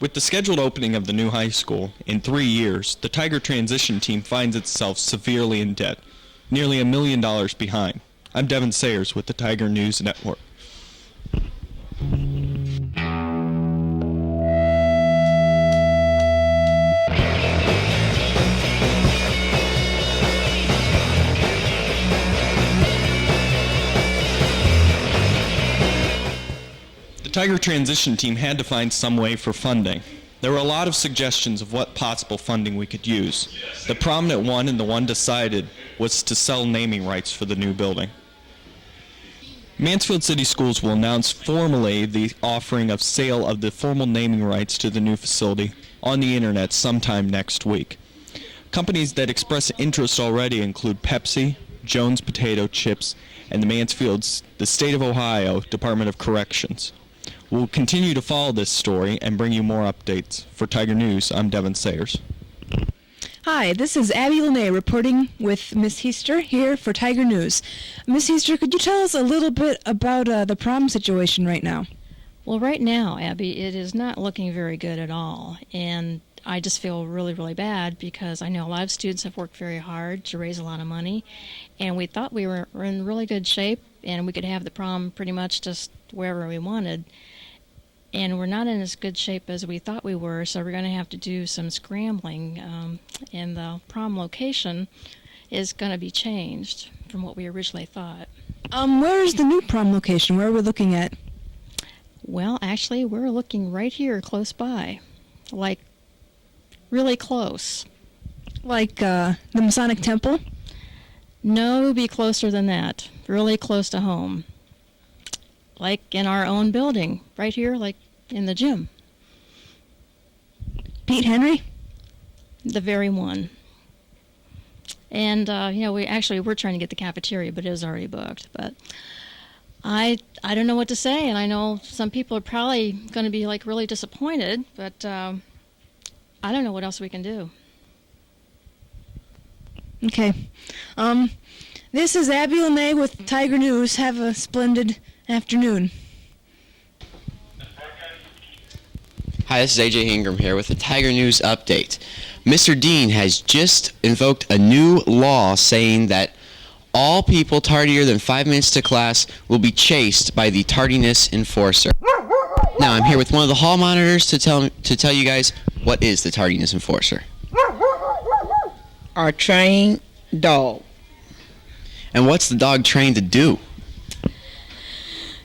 With the scheduled opening of the new high school in 3 years, the Tyger transition team finds itself severely in debt, nearly $1 million behind. I'm Devin Sayers with the Tyger News Network. The Tyger transition team had to find some way for funding. There were a lot of suggestions of what possible funding we could use. The prominent one, and the one decided, was to sell naming rights for the new building. Mansfield City Schools will announce formally the offering of sale of the formal naming rights to the new facility on the internet sometime next week. Companies that express interest already include Pepsi, Jones Potato Chips, and the State of Ohio Department of Corrections. We'll continue to follow this story and bring you more updates. For Tyger News, I'm Devin Sayers. Hi, this is Abby Lene reporting with Miss Heaster here for Tyger News. Miss Heaster, could you tell us a little bit about the prom situation right now? Well, right now, Abby, it is not looking very good at all. And I just feel really, really bad because I know a lot of students have worked very hard to raise a lot of money. And we thought we were in really good shape and we could have the prom pretty much just wherever we wanted. And we're not in as good shape as we thought we were, so we're going to have to do some scrambling. And the prom location is going to be changed from what we originally thought. Where is the new prom location? Where are we looking at? Well, actually, we're looking right here close by, like really close. Like the Masonic Temple? No, it would be closer than that, really close to home. Like in our own building, right here, like in the gym. Pete Henry? The very one. And, we're trying to get the cafeteria, but it was already booked. But I don't know what to say, and I know some people are probably going to be, like, really disappointed, but I don't know what else we can do. Okay. This is Abby Lene with Tyger News. Have a splendid afternoon. Hi, this is AJ Ingram here with the Tyger News Update. Mr. Dean has just invoked a new law saying that all people tardier than 5 minutes to class will be chased by the tardiness enforcer. Now, I'm here with one of the hall monitors to tell you guys what is the tardiness enforcer. Our trained dog. And what's the dog trained to do?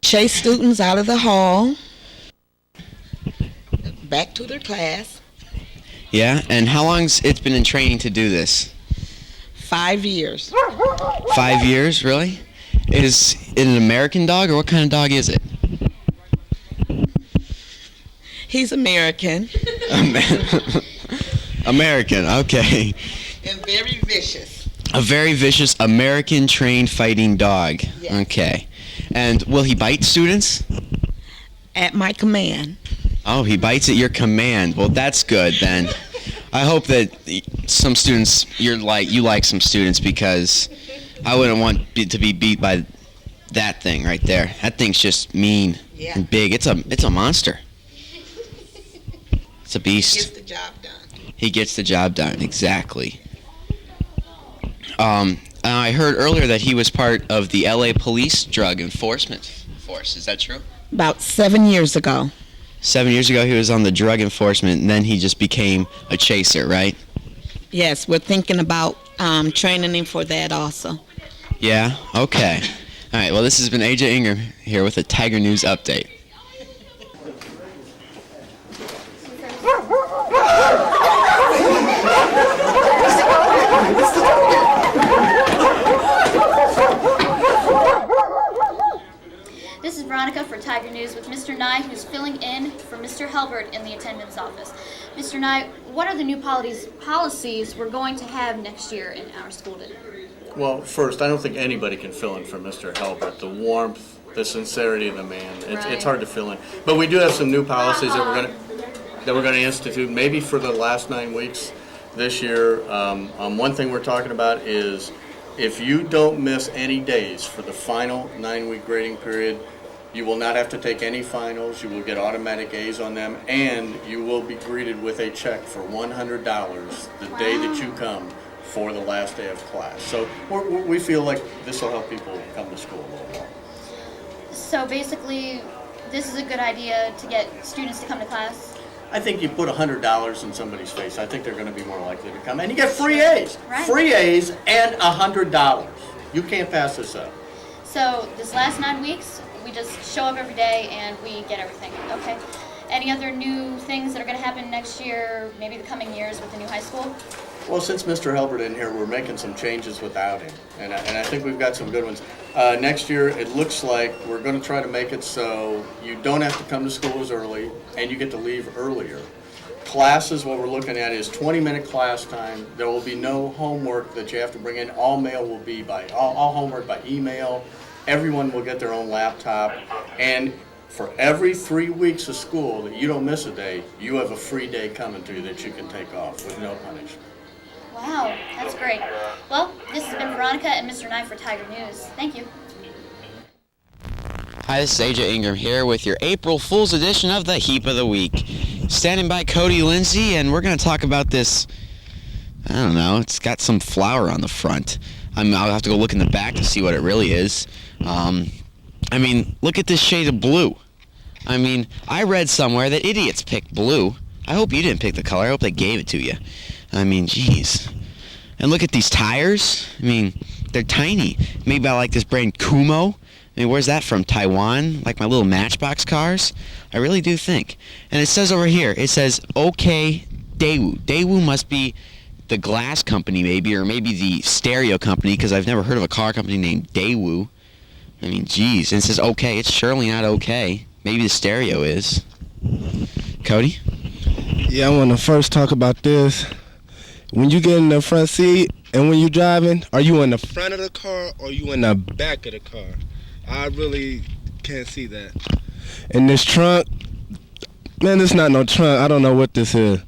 Chase students out of the hall, back to their class. Yeah, and how long's it been in training to do this? 5 years. 5 years, really? Is it an American dog, or what kind of dog is it? He's American. American, okay. And very vicious. A very vicious American-trained fighting dog. Yes. Okay. And will he bite students? At my command. Oh, he bites at your command. Well, that's good then. I hope that some students you like some students, because I wouldn't want to be beat by that thing right there. That thing's just mean and big. It's a monster. It's a beast. He gets the job done. He gets the job done, exactly. I heard earlier that he was part of the LA Police Drug Enforcement Force. Is that true? About 7 years ago. 7 years ago, he was on the drug enforcement, and then he just became a chaser, right? Yes, we're thinking about training him for that also. Yeah? Okay. All right, well, this has been AJ Ingram here with a Tyger News Update. This is Veronica for Tyger News with Mr. Nye, who's filling in for Mr. Helbert in the attendance office. Mr. Nye, what are the new policies we're going to have next year in our school today? Well, first, I don't think anybody can fill in for Mr. Helbert. The warmth, the sincerity of the man, it's hard to fill in. But we do have some new policies that we're going to institute, maybe for the last 9 weeks this year. One thing we're talking about is if you don't miss any days for the final 9-week grading period, You will not have to take any finals. You will get automatic A's on them, and you will be greeted with a check for $100 the day that you come for the last day of class. So we feel like this will help people come to school a little more. So basically, this is a good idea to get students to come to class? I think you put $100 in somebody's face, I think they're going to be more likely to come. And you get free A's. Right. Free A's and $100. You can't pass this up. So this last 9 weeks, we just show up every day and we get everything. Okay. Any other new things that are going to happen next year, maybe the coming years with the new high school? Well, since Mr. Helbert in here, we're making some changes without him, and I think we've got some good ones. Next year, it looks like we're going to try to make it so you don't have to come to school as early, and you get to leave earlier. Classes, what we're looking at is 20-minute class time. There will be no homework that you have to bring in. All mail will be all homework by email. Everyone will get their own laptop, and for every 3 weeks of school that you don't miss a day, you have a free day coming to you that you can take off with no punishment. Wow, that's great. Well, this has been Veronica and Mr. Nye for Tyger News. Thank you. Hi, this is AJ Ingram here with your April Fool's edition of the Heap of the Week. Standing by Cody Lindsay, and we're going to talk about this, I don't know, it's got some flower on the front. I'll have to go look in the back to see what it really is. I mean, look at this shade of blue. I mean, I read somewhere that idiots pick blue. I hope you didn't pick the color. I hope they gave it to you. I mean, jeez. And look at these tires. I mean, they're tiny. Maybe I like this brand Kumo. I mean, where's that from? Taiwan? Like my little Matchbox cars? I really do think. And it says over here, it says, OK Daewoo. Daewoo must be the glass company maybe, or maybe the stereo company, because I've never heard of a car company named Daewoo. I mean, geez. And it says OK. It's surely not OK. Maybe the stereo is. Cody? Yeah, I want to first talk about this. When you get in the front seat and when you're driving, are you in the front of the car or are you in the back of the car? I really can't see that. And this trunk, man, this not no trunk. I don't know what this is.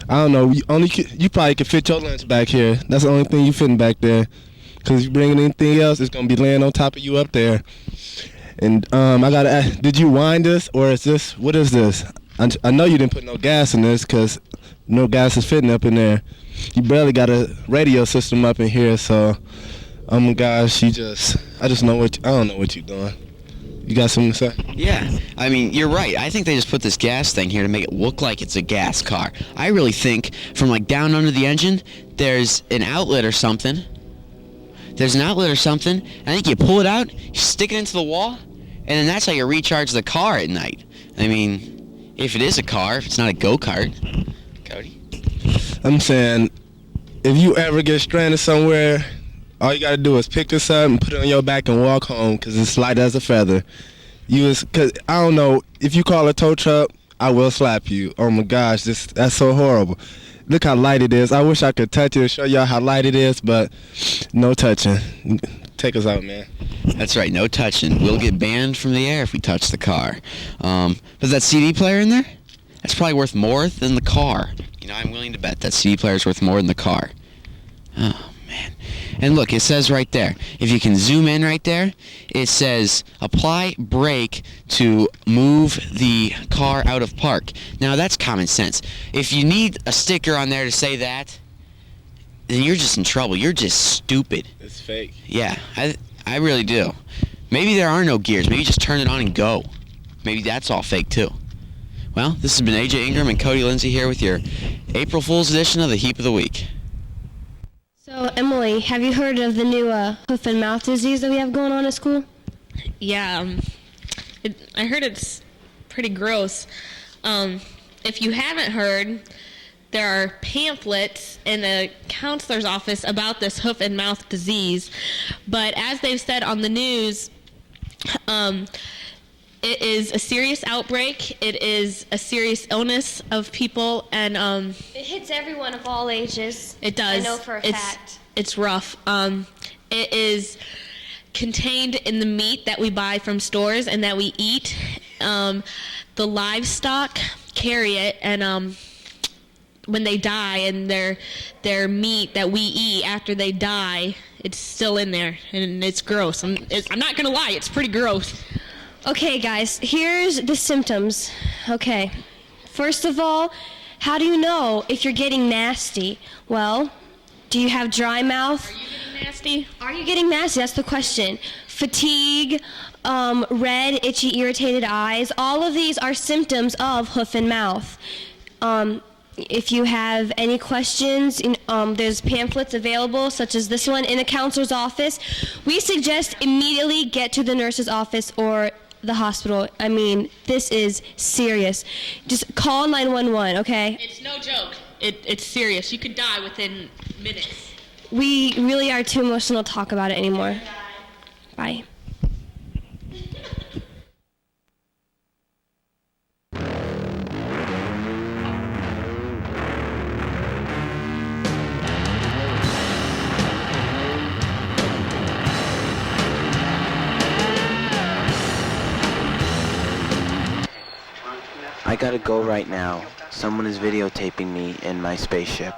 I don't know. You probably could fit your lunch back here. That's the only thing you fitting back there. Because if you bring anything else, it's going to be laying on top of you up there. And I got to ask, did you wind this or is this, what is this? I know you didn't put no gas in this because no gas is fitting up in there. You barely got a radio system up in here, so oh my gosh, I don't know what you're doing. You got something to say? Yeah, I mean, you're right. I think they just put this gas thing here to make it look like it's a gas car. I really think from like down under the engine, there's an outlet or something. I think you pull it out, you stick it into the wall, and then that's how you recharge the car at night. I mean, if it is a car, if it's not a go-kart. Cody? I'm saying, if you ever get stranded somewhere, all you gotta do is pick this up and put it on your back and walk home, cause it's light as a feather. Cause I don't know, if you call a tow truck, I will slap you. Oh my gosh, that's so horrible. Look how light it is. I wish I could touch it and show y'all how light it is, but no touching. Take us out, man. That's right, no touching. We'll get banned from the air if we touch the car. Is that CD player in there? That's probably worth more than the car. You know, I'm willing to bet that CD player is worth more than the car. Oh, man. And look, it says right there, if you can zoom in right there, it says apply brake to move the car out of park. Now, that's common sense. If you need a sticker on there to say that, then you're just in trouble. You're just stupid. It's fake. Yeah, I really do. Maybe there are no gears. Maybe just turn it on and go. Maybe that's all fake, too. Well, this has been AJ Ingram and Cody Lindsay here with your April Fool's edition of the Heap of the Week. So, Emily, have you heard of the new hoof and mouth disease that we have going on at school? Yeah, I heard it's pretty gross. If you haven't heard, there are pamphlets in the counselor's office about this hoof and mouth disease. But as they've said on the news, it is a serious outbreak. It is a serious illness of people, and it hits everyone of all ages. It does. I know for a fact. It's rough. It is contained in the meat that we buy from stores and that we eat. The livestock carry it, and when they die, and their meat that we eat after they die, it's still in there, and it's gross. I'm not gonna lie, it's pretty gross. Okay, guys, here's the symptoms. Okay. First of all, how do you know if you're getting nasty? Well, do you have dry mouth? Are you getting nasty? Are you getting nasty? That's the question. Fatigue, red, itchy, irritated eyes. All of these are symptoms of hoof and mouth. If you have any questions, there's pamphlets available, such as this one, in a counselor's office. We suggest immediately get to the nurse's office or the hospital. I mean, this is serious. Just call 911, okay? It's no joke. It's serious. You could die within minutes. We really are too emotional to talk about it anymore. Bye. I gotta go right now. Someone is videotaping me in my spaceship.